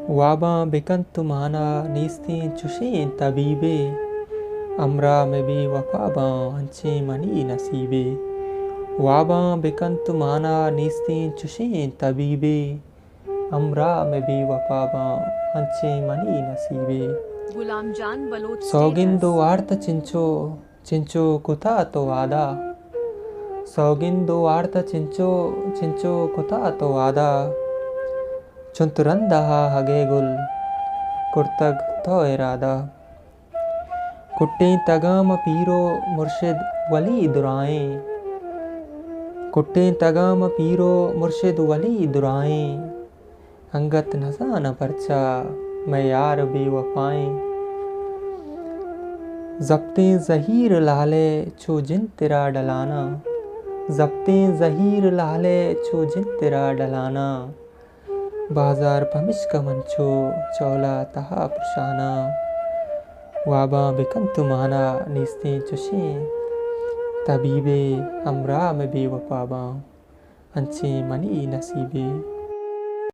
वाबा बिकंतु माना नीस्ती चुशें तबीबे अमरा में भी वफाबा अंचे मनी नसीबे। वाबा बिकंतु माना नीस्ती चुशें तबीबे अमरा में भी वफाबा अंचे मनी नसीबे। गुलाम जान बलोच सौगिंदो स्टेटस। आर्त चिंचो चिंचो कुथा तो वादा। सौगिंदो आर्त चिंचो चिंचो कुथा तो वादा। चुंतुरंदा हगे गुल कुर्तग तो इरादा। कुट्टे तगाम पीरो मुर्शिद वली दुराएं। कुट्टे तगाम पीरो मुर्शिद वली दुराएं अंगत नजान परचा मैं यार बेवफाएं। जब्ते ज़हीर लाले छो जिन तेरा डलाना। जब्ते ज़हीर लाले छो जिन तेरा डलाना बाजार पमिश्क मंचो चौला तहा पुशाना। वाबा बिकंतु माना नीस्ते चुशे तबीबे अमरा में बेवफाबा अंचे मनी नसीबे।